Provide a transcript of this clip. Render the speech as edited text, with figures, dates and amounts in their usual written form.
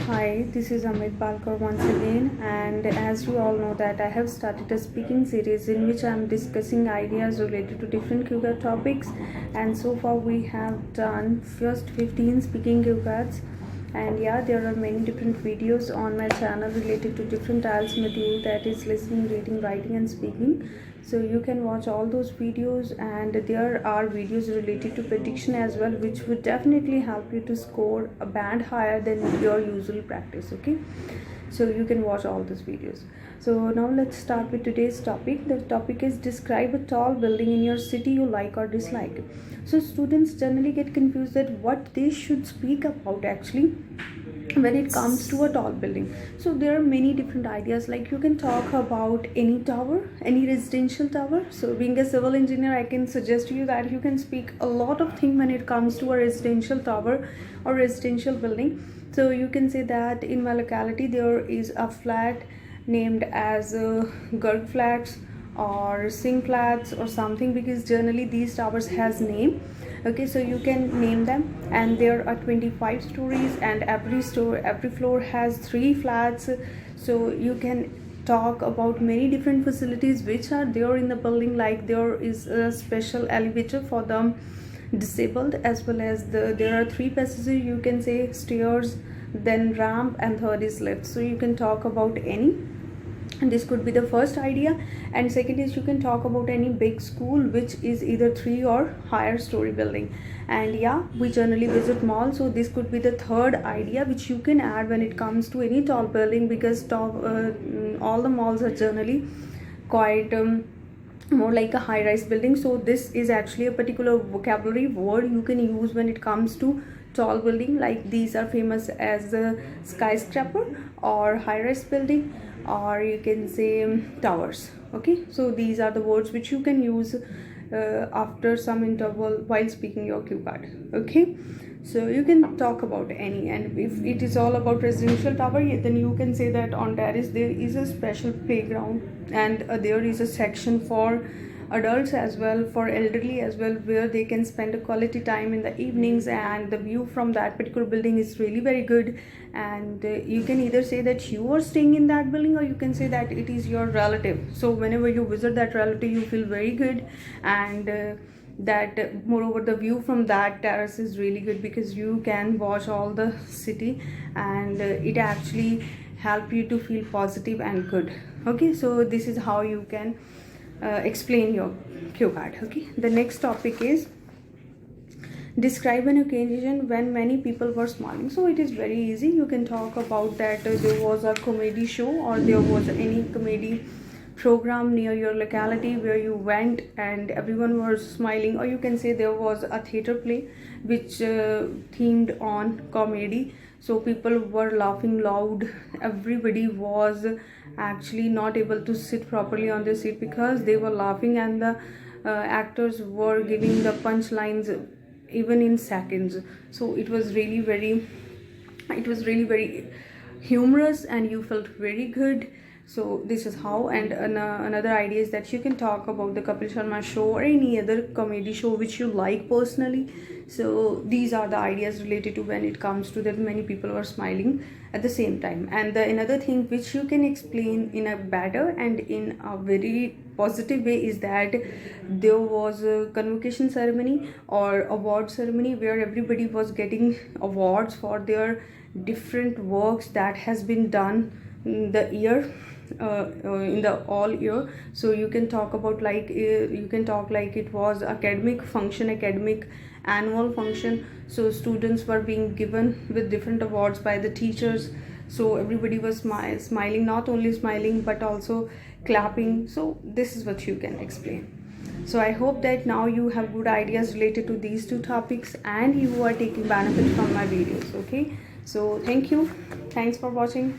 Hi, this is Amit Palkar once again, and as you all know that I have started a speaking series in which I am discussing ideas related to different QCAT topics, and so far we have done first 15 speaking QCATs, and yeah, there are many different videos on my channel related to different IELTS module, that is listening, reading, writing and speaking. So you can watch all those videos, and there are videos related to prediction as well, which would definitely help you to score a band higher than your usual practice. Okay, so you can watch all those videos. So now let's start with today's topic. The topic is describe a tall building in your city you like or dislike. So students generally get confused that what they should speak about actually when it comes to a tall building. So there are many different ideas, like you can talk about any tower, any residential tower. So being a civil engineer, I can suggest to you that you can speak a lot of things when it comes to a residential tower or residential building. So you can say that in my locality there is a flat named as Garg flats or Singh flats or something, because generally these towers has name. Okay, so you can name them, and there are 25 stories, and every floor has 3 flats. So you can talk about many different facilities which are there in the building, like there is a special elevator for them disabled, as well as there are 3 passages, you can say stairs, then ramp, and third is lift. So you can talk about any, and this could be the first idea. And second is you can talk about any big school which is either 3 or higher story building. And yeah, we generally visit malls, so this could be the third idea which you can add when it comes to any tall building, because all the malls are generally quite more like a high-rise building. So this is actually a particular vocabulary word you can use when it comes to tall building, like these are famous as a skyscraper or high-rise building, or you can say towers. Okay, so these are the words which you can use after some interval while speaking your cue card. Okay, so you can talk about any, and if it is all about residential tower, then you can say that on terrace there is a special playground, and there is a section for adults as well, for elderly as well, where they can spend a quality time in the evenings, and the view from that particular building is really very good. And you can either say that you are staying in that building, or you can say that it is your relative. So whenever you visit that relative, you feel very good, and that moreover the view from that terrace is really good, because you can watch all the city, and it actually help you to feel positive and good. Okay, so this is how you can explain your cue card. Okay, the next topic is describe an occasion when many people were smiling. So it is very easy. You can talk about that there was a comedy show, or there was any comedy program near your locality where you went and everyone was smiling, or you can say there was a theater play which themed on comedy. So people were laughing loud, everybody was actually not able to sit properly on their seat because they were laughing, and the actors were giving the punchlines even in seconds. So it was really very humorous, and you felt very good. So this is how. And another idea is that you can talk about the Kapil Sharma show or any other comedy show which you like personally. So these are the ideas related to when it comes to that many people are smiling at the same time. And another thing which you can explain in a better and in a very positive way is that there was a convocation ceremony or award ceremony where everybody was getting awards for their different works that has been done in the year, in the all year. So you can talk about like you can talk like it was academic function, academic annual function. So students were being given with different awards by the teachers. So everybody was smiling, not only smiling but also clapping. So this is what you can explain. So I hope that now you have good ideas related to these two topics, and you are taking benefit from my videos. Okay, so thank you, thanks for watching.